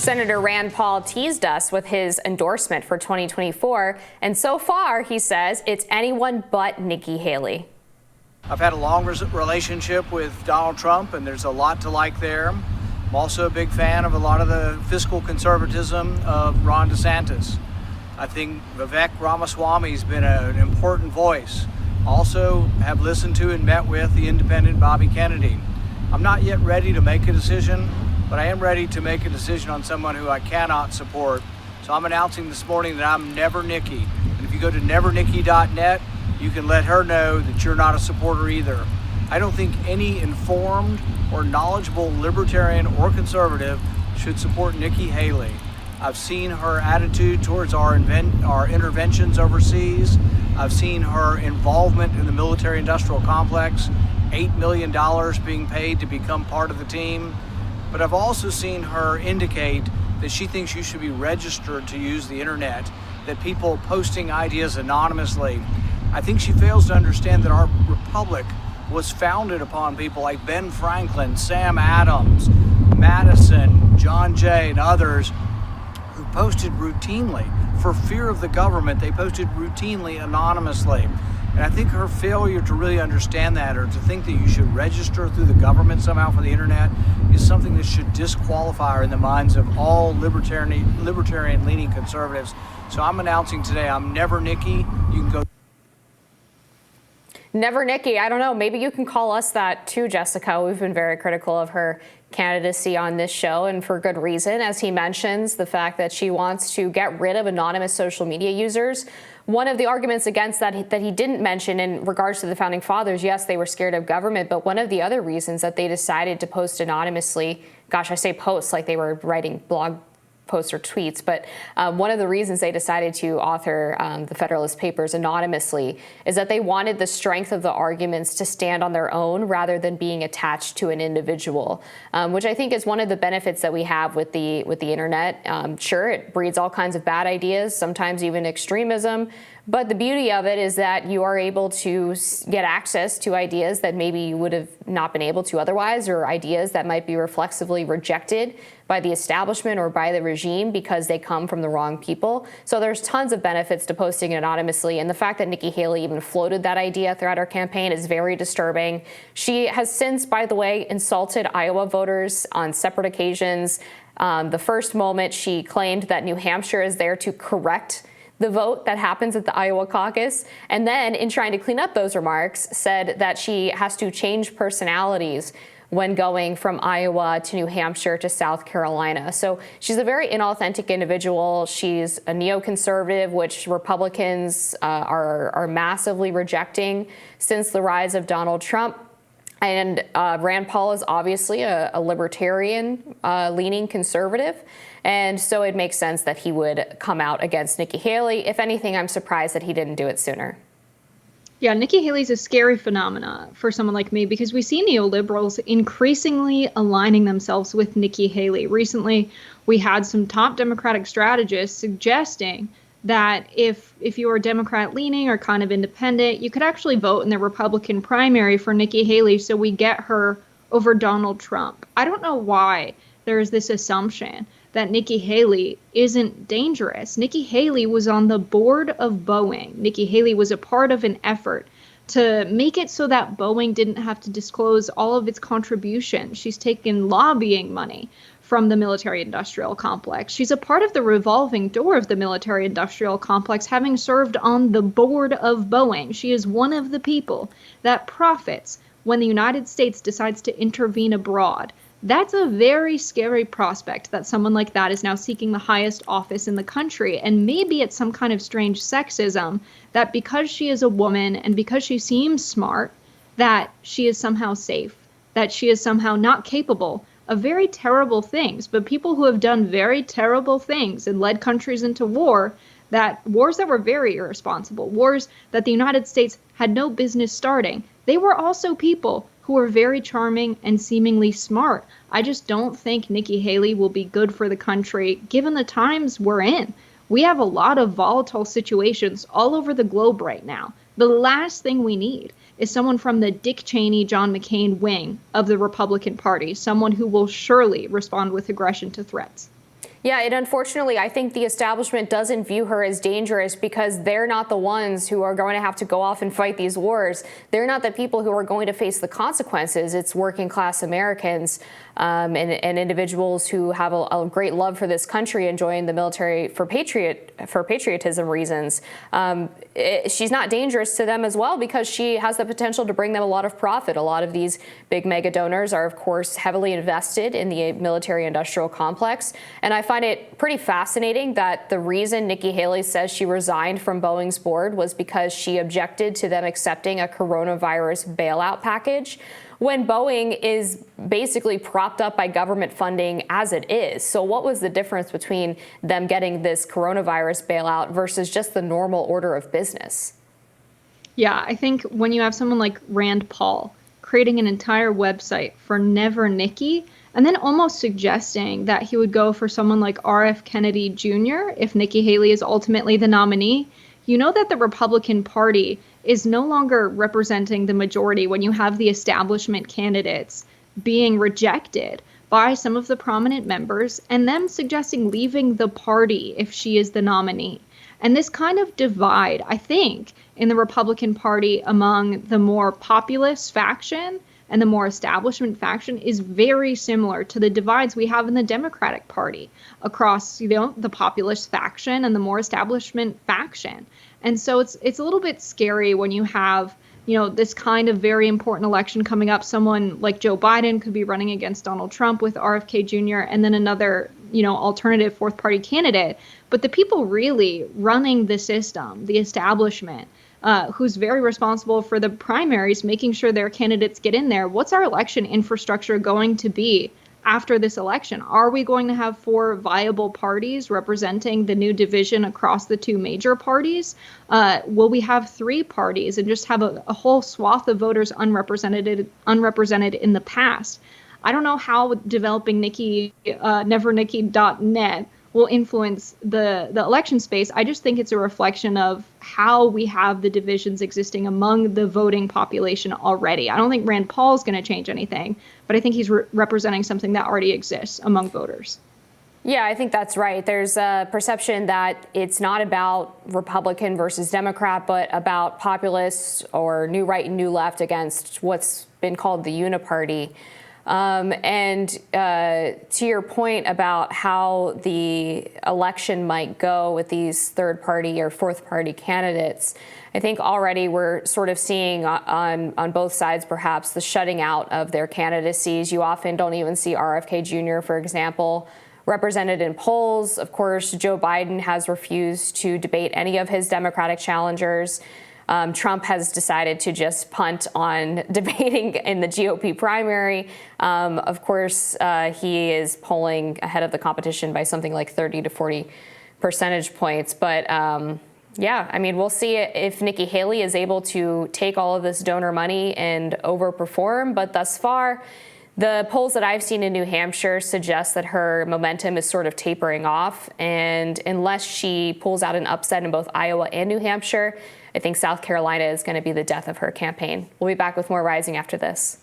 Senator Rand Paul teased us with his endorsement for 2024, and so far, he says, it's anyone but Nikki Haley. I've had a long relationship with Donald Trump, and there's a lot to like there. I'm also a big fan of a lot of the fiscal conservatism of Ron DeSantis. I think Vivek Ramaswamy's been an important voice. Also have listened to and met with the independent Bobby Kennedy. I'm not yet ready to make a decision, but I am ready to make a decision on someone who I cannot support. So I'm announcing this morning that I'm Never Nikki. And if you go to nevernikki.net, you can let her know that you're not a supporter either. I don't think any informed or knowledgeable libertarian or conservative should support Nikki Haley. I've seen her attitude towards our interventions overseas. I've seen her involvement in the military-industrial complex, $8 million being paid to become part of the team. But I've also seen her indicate that she thinks you should be registered to use the internet, that people posting ideas anonymously. I think she fails to understand that our republic was founded upon people like Ben Franklin, Sam Adams, Madison, John Jay, and others who posted routinely. For fear of the government, they posted routinely anonymously. And I think her failure to really understand that, or to think that you should register through the government somehow for the internet, is something that should disqualify her in the minds of all libertarian-leaning conservatives. So I'm announcing today, I'm Never Nikki. You can go. Never Nikki. I don't know. Maybe you can call us that too, Jessica. We've been very critical of her candidacy on this show, and for good reason. As he mentions, the fact that she wants to get rid of anonymous social media users. One of the arguments against that he didn't mention in regards to the founding fathers, yes, they were scared of government, but one of the other reasons that they decided to post anonymously, gosh, I say posts like they were writing blog posts or tweets, but one of the reasons they decided to author the Federalist Papers anonymously is that they wanted the strength of the arguments to stand on their own rather than being attached to an individual, which I think is one of the benefits that we have with the internet. Sure, it breeds all kinds of bad ideas, sometimes even extremism. But the beauty of it is that you are able to get access to ideas that maybe you would have not been able to otherwise, or ideas that might be reflexively rejected by the establishment or by the regime because they come from the wrong people. So there's tons of benefits to posting it anonymously. And the fact that Nikki Haley even floated that idea throughout her campaign is very disturbing. She has since, by the way, insulted Iowa voters on separate occasions. The first moment she claimed that New Hampshire is there to correct the vote that happens at the Iowa caucus, and then in trying to clean up those remarks, said that she has to change personalities when going from Iowa to New Hampshire to South Carolina. So she's a very inauthentic individual. She's a neoconservative, which Republicans are massively rejecting since the rise of Donald Trump. And Rand Paul is obviously a libertarian leaning conservative. And so it makes sense that he would come out against Nikki Haley. If anything, I'm surprised that he didn't do it sooner. Yeah, Nikki Haley's a scary phenomena for someone like me because we see neoliberals increasingly aligning themselves with Nikki Haley. Recently, we had some top Democratic strategists suggesting that if you are Democrat leaning or kind of independent, you could actually vote in the Republican primary for Nikki Haley so we get her over Donald Trump. I don't know why there's this assumption that Nikki Haley isn't dangerous. Nikki Haley was on the board of Boeing. Nikki Haley was a part of an effort to make it so that Boeing didn't have to disclose all of its contributions. She's taken lobbying money from the military-industrial complex. She's a part of the revolving door of the military-industrial complex, having served on the board of Boeing. She is one of the people that profits when the United States decides to intervene abroad. That's a very scary prospect that someone like that is now seeking the highest office in the country. And maybe it's some kind of strange sexism that because she is a woman and because she seems smart, that she is somehow safe, that she is somehow not capable of very terrible things. But people who have done very terrible things and led countries into wars that were very irresponsible, wars that the United States had no business starting, they were also people who are very charming and seemingly smart. I just don't think Nikki Haley will be good for the country, given the times we're in. We have a lot of volatile situations all over the globe right now. The last thing we need is someone from the Dick Cheney, John McCain wing of the Republican Party, someone who will surely respond with aggression to threats. Yeah, and unfortunately, I think the establishment doesn't view her as dangerous because they're not the ones who are going to have to go off and fight these wars. They're not the people who are going to face the consequences. It's working class Americans and individuals who have a great love for this country and join the military for patriotism reasons. She's not dangerous to them as well because she has the potential to bring them a lot of profit. A lot of these big mega donors are, of course, heavily invested in the military-industrial complex. And I find it pretty fascinating that the reason Nikki Haley says she resigned from Boeing's board was because she objected to them accepting a coronavirus bailout package, when Boeing is basically propped up by government funding as it is. So what was the difference between them getting this coronavirus bailout versus just the normal order of business? Yeah, I think when you have someone like Rand Paul creating an entire website for Never Nikki, and then almost suggesting that he would go for someone like R.F. Kennedy Jr. if Nikki Haley is ultimately the nominee, you know that the Republican Party is no longer representing the majority when you have the establishment candidates being rejected by some of the prominent members and them suggesting leaving the party if she is the nominee. And this kind of divide, I think, in the Republican Party among the more populist faction and the more establishment faction is very similar to the divides we have in the Democratic Party across, the populist faction and the more establishment faction. And so it's a little bit scary when you have, this kind of very important election coming up. Someone like Joe Biden could be running against Donald Trump with R.F.K. Jr. and then another, alternative fourth party candidate. But the people really running the system, the establishment, who's very responsible for the primaries, making sure their candidates get in there. What's our election infrastructure going to be after this election? Are we going to have 4 viable parties representing the new division across the 2 major parties? Will we have 3 parties and just have a whole swath of voters unrepresented in the past? I don't know how developing nevernikki.net will influence the election space. I just think it's a reflection of how we have the divisions existing among the voting population already. I don't think Rand Paul is going to change anything, but I think he's representing something that already exists among voters. Yeah, I think that's right. There's a perception that it's not about Republican versus Democrat, but about populists or new right and new left against what's been called the uniparty. To your point about how the election might go with these third party or fourth party candidates, I think already we're sort of seeing on both sides perhaps the shutting out of their candidacies. You often don't even see RFK Jr., for example, represented in polls. Of course, Joe Biden has refused to debate any of his Democratic challengers. Trump has decided to just punt on debating in the GOP primary. Of course, he is polling ahead of the competition by something like 30 to 40 percentage points. But yeah, I mean, we'll see if Nikki Haley is able to take all of this donor money and overperform. But thus far, the polls that I've seen in New Hampshire suggest that her momentum is sort of tapering off. And unless she pulls out an upset in both Iowa and New Hampshire, I think South Carolina is going to be the death of her campaign. We'll be back with more Rising after this.